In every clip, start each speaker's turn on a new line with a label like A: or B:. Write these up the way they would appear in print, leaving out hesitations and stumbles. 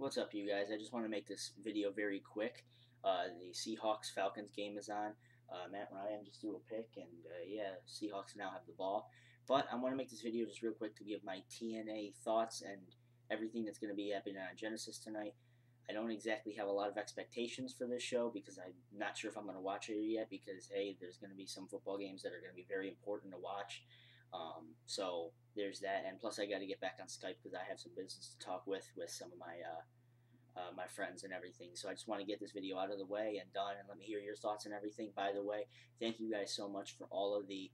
A: What's up, you guys? I just want to make this video very quick. The Seahawks-Falcons game is on. Matt Ryan just threw a pick, and yeah, Seahawks now have the ball. But I want to make this video just real quick to give my TNA thoughts and everything that's going to be happening on Genesis tonight. I don't exactly have a lot of expectations for this show because I'm not sure if I'm going to watch it yet because, hey, there's going to be some football games that are going to be very important to watch. So there's that, and plus I got to get back on Skype because I have some business to talk with some of my friends and everything. So I just want to get this video out of the way and done, and let me hear your thoughts and everything. By the way, thank you guys so much for all of the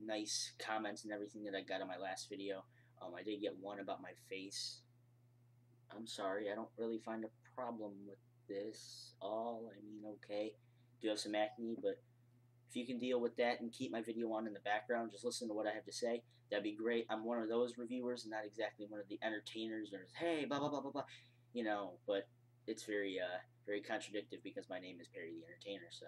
A: nice comments and everything that I got on my last video. I did get one about my face. I'm sorry, I don't really find a problem with this all. I mean, okay, do have some acne, but if you can deal with that and keep my video on in the background, just listen to what I have to say, that'd be great. I'm one of those reviewers, not exactly one of the entertainers or, hey, blah, blah, blah, blah, blah, but it's very contradictive because my name is Perry the Entertainer, so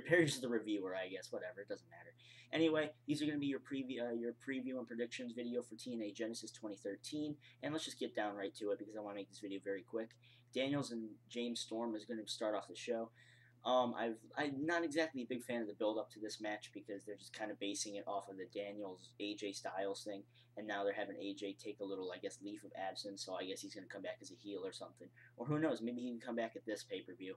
A: Perry's the reviewer, I guess, whatever, it doesn't matter. Anyway, these are going to be your preview and predictions video for TNA Genesis 2013, and let's just get down right to it because I want to make this video very quick. Daniels and James Storm is going to start off the show. I'm not exactly a big fan of the build up to this match because they're just kind of basing it off of the Daniels AJ Styles thing, and now they're having AJ take a little, I guess, leave of absence. So I guess he's going to come back as a heel or something, or who knows? Maybe he can come back at this pay-per-view.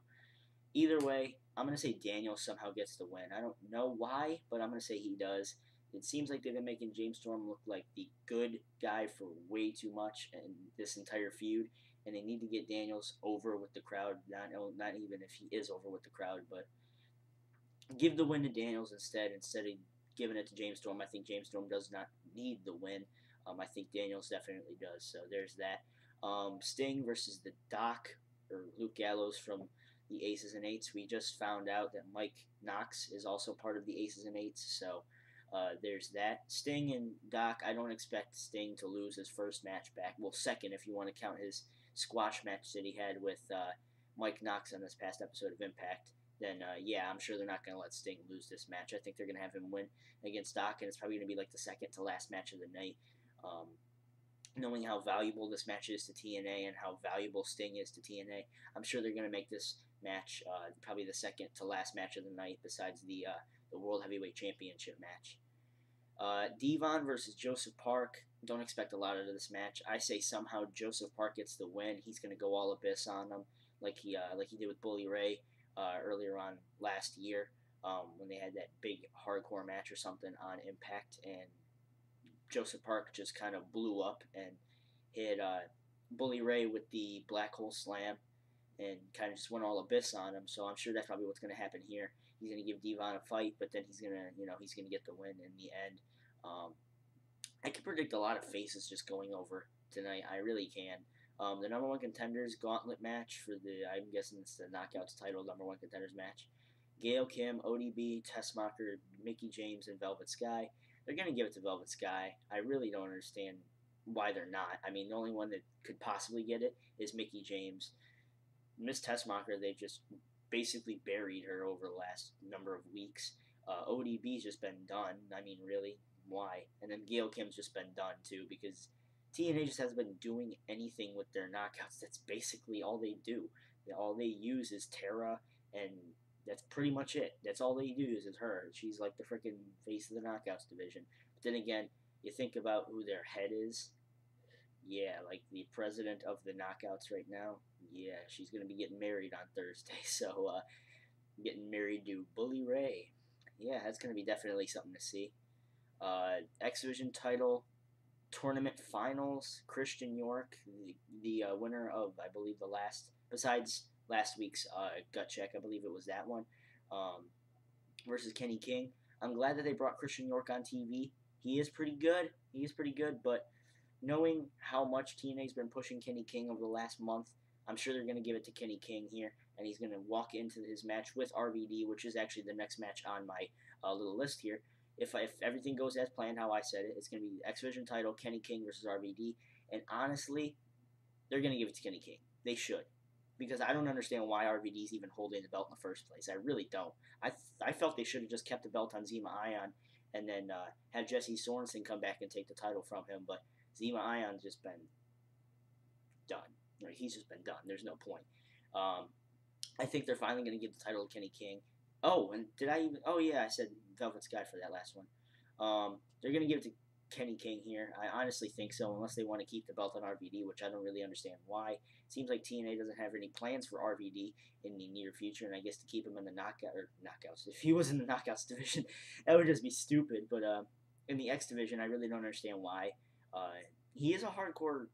A: Either way, I'm going to say Daniels somehow gets the win. I don't know why, but I'm going to say he does. It seems like they've been making James Storm look like the good guy for way too much in this entire feud, and they need to get Daniels over with the crowd. Not even if he is over with the crowd, but give the win to Daniels instead of giving it to James Storm. I think James Storm does not need the win. I think Daniels definitely does. So there's that. Sting versus the Doc, or Luke Gallows from the Aces and Eights. We just found out that Mike Knox is also part of the Aces and Eights, so there's that. Sting and Doc, I don't expect Sting to lose his first match back. Well, second, if you want to count his squash match that he had with Mike Knox on this past episode of Impact. Then, yeah, I'm sure they're not going to let Sting lose this match. I think they're going to have him win against Doc, and it's probably going to be like the second to last match of the night. Knowing how valuable this match is to TNA and how valuable Sting is to TNA, I'm sure they're going to make this match probably the second to last match of the night besides the World Heavyweight Championship match. Devon versus Joseph Park. Don't expect a lot out of this match. I say somehow Joseph Park gets the win. He's going to go all abyss on them like he did with Bully Ray earlier on last year when they had that big hardcore match or something on Impact, and Joseph Park just kind of blew up and hit Bully Ray with the Black Hole Slam and kind of just went all abyss on him. So I'm sure that's probably what's going to happen here. He's going to give Devon a fight, but then he's going to get the win in the end. I can predict a lot of faces just going over tonight. I really can. The number one contenders gauntlet match for I'm guessing it's the Knockouts title number one contenders match. Gail, Kim, ODB, Tessmacher, Mickie James, and Velvet Sky. They're going to give it to Velvet Sky. I really don't understand why they're not. I mean, the only one that could possibly get it is Mickie James. Miss Tessmacher, they just basically buried her over the last number of weeks. ODB's just been done. I mean, really, why? And then Gail Kim's just been done, too, because TNA just hasn't been doing anything with their knockouts. That's basically all they do. All they use is Tara, and that's pretty much it. That's all they use is her. She's like the freaking face of the knockouts division. But then again, you think about who their head is. Yeah, like the president of the knockouts right now. Yeah, she's going to be getting married on Thursday. So, getting married to Bully Ray. Yeah, that's going to be definitely something to see. X Division title tournament finals. Christian York, the winner of, I believe, besides last week's gut check, I believe it was that one, versus Kenny King. I'm glad that they brought Christian York on TV. He is pretty good. But knowing how much TNA's been pushing Kenny King over the last month, I'm sure they're going to give it to Kenny King here, and he's going to walk into his match with RVD, which is actually the next match on my little list here. If everything goes as planned, how I said it, it's going to be the X Division title, Kenny King versus RVD, and honestly, they're going to give it to Kenny King. They should, because I don't understand why RVD's even holding the belt in the first place. I really don't. I felt they should have just kept the belt on Zema Ion and then had Jesse Sorensen come back and take the title from him, but Zema Ion's just been done. he's just been done. There's no point. I think they're finally going to give the title to Kenny King. Oh, and did I even? Oh yeah, I said Velvet Sky for that last one. They're going to give it to Kenny King here. I honestly think so, unless they want to keep the belt on RVD, which I don't really understand why. It seems like TNA doesn't have any plans for RVD in the near future, and I guess to keep him in the knockouts. If he was in the knockouts division, that would just be stupid. But in the X division, I really don't understand why. He is a hardcore,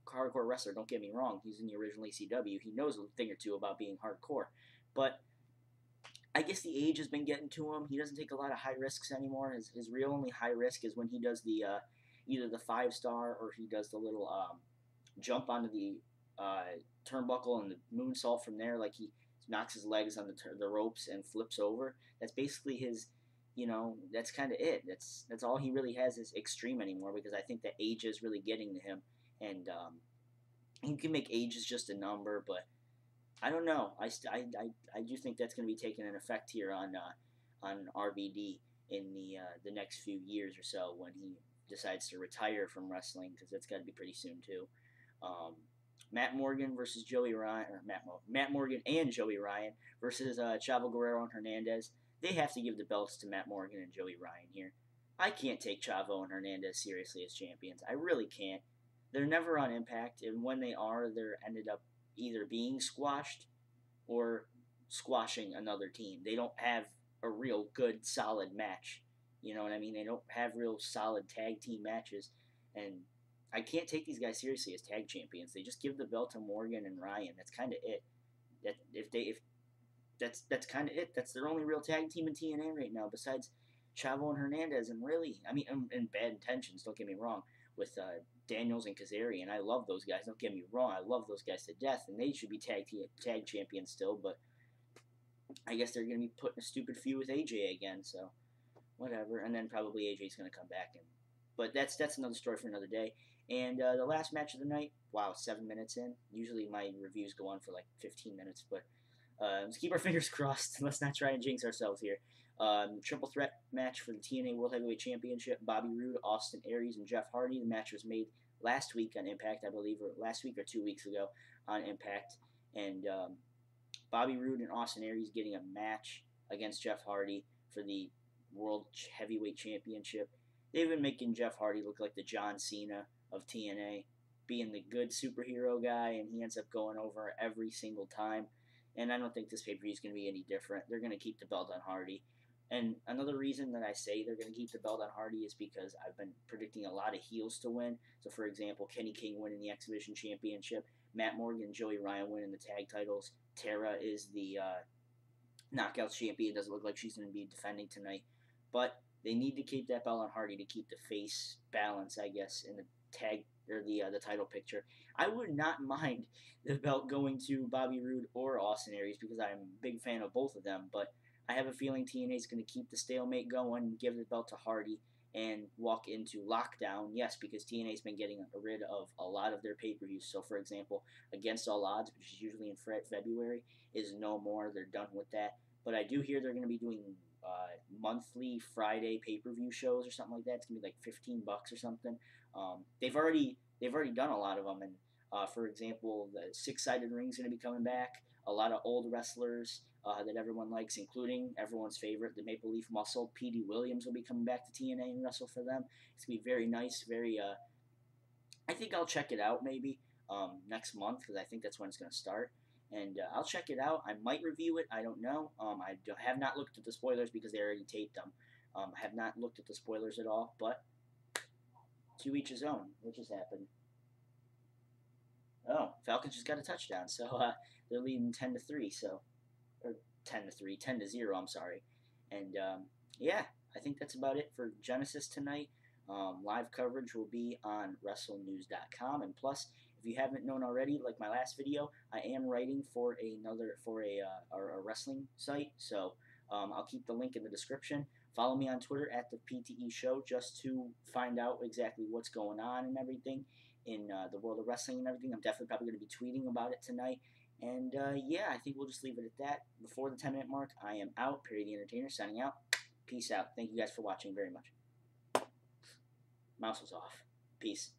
A: hardcore wrestler. Don't get me wrong. He's in the original ECW. He knows a thing or two about being hardcore, but I guess the age has been getting to him. He doesn't take a lot of high risks anymore. His real only high risk is when he does the either the 5-star or he does the little jump onto the turnbuckle and the moonsault from there. Like he knocks his legs on the ropes and flips over. That's basically his. That's kind of it. That's all he really has is extreme anymore, because I think that age is really getting to him, and you can make age is just a number, but I don't know. I do think that's going to be taking an effect here on RVD in the next few years or so when he decides to retire from wrestling, because that's got to be pretty soon too. Matt Morgan versus Joey Ryan, or Matt Morgan and Joey Ryan versus Chavo, Guerrero, and Hernandez. They have to give the belts to Matt Morgan and Joey Ryan here. I can't take Chavo and Hernandez seriously as champions. I really can't. They're never on Impact, and when they are, they're ended up either being squashed or squashing another team. They don't have a real good, solid match. You know what I mean? They don't have real solid tag team matches, and I can't take these guys seriously as tag champions. They just give the belt to Morgan and Ryan. That's kind of it. That's kind of it. That's their only real tag team in TNA right now, besides Chavo and Hernandez. And really, I mean, in Bad Intentions, don't get me wrong, with Daniels and Kazarian. I love those guys. Don't get me wrong. I love those guys to death, and they should be tag champions still. But I guess they're going to be putting a stupid feud with AJ again. So whatever. And then probably AJ's going to come back. But that's another story for another day. And the last match of the night. Wow, 7 minutes in. Usually my reviews go on for like 15 minutes, but let's keep our fingers crossed. Let's not try and jinx ourselves here. Triple threat match for the TNA World Heavyweight Championship. Bobby Roode, Austin Aries, and Jeff Hardy. The match was made last week on Impact, I believe, or last week or 2 weeks ago on Impact. And Bobby Roode and Austin Aries getting a match against Jeff Hardy for the World Heavyweight Championship. They've been making Jeff Hardy look like the John Cena of TNA, being the good superhero guy, and he ends up going over every single time. And I don't think this pay-per-view is going to be any different. They're going to keep the belt on Hardy. And another reason that I say they're going to keep the belt on Hardy is because I've been predicting a lot of heels to win. So, for example, Kenny King winning the X Division Championship, Matt Morgan and Joey Ryan winning the tag titles. Tara is the Knockouts champion. Doesn't look like she's going to be defending tonight. But they need to keep that belt on Hardy to keep the face balance, I guess, in the tag or the title picture. I would not mind the belt going to Bobby Roode or Austin Aries, because I'm a big fan of both of them, but I have a feeling TNA is going to keep the stalemate going, give the belt to Hardy, and walk into lockdown. Yes, because TNA's been getting rid of a lot of their pay-per-views. So, for example, Against All Odds, which is usually in February, is no more. They're done with that. But I do hear they're going to be doing monthly Friday pay-per-view shows or something like that. It's going to be like $15 or something. They've already done a lot of them, and for example, the 6-sided ring is going to be coming back. A lot of old wrestlers that everyone likes, including everyone's favorite, the Maple Leaf Muscle, P.D. Williams, will be coming back to TNA and wrestle for them. It's going to be very nice, very, I think I'll check it out maybe next month, because I think that's when it's going to start. And I'll check it out. I might review it. I don't know. I have not looked at the spoilers because they already taped them. I have not looked at the spoilers at all, but to each his own. What just happened? Oh, Falcons just got a touchdown, so they're leading 10-3, so, or 10-3, 10-0, I'm sorry. And yeah, I think that's about it for Genesis tonight. Live coverage will be on WrestleNews.com, and plus, if you haven't known already, like my last video, I am writing for a wrestling site, so I'll keep the link in the description. Follow me on Twitter at the PTE Show just to find out exactly what's going on and everything in the world of wrestling and everything. I'm definitely probably going to be tweeting about it tonight. And yeah, I think we'll just leave it at that. Before the 10-minute mark, I am out. Perry the Entertainer signing out. Peace out. Thank you guys for watching very much. Mouse was off. Peace.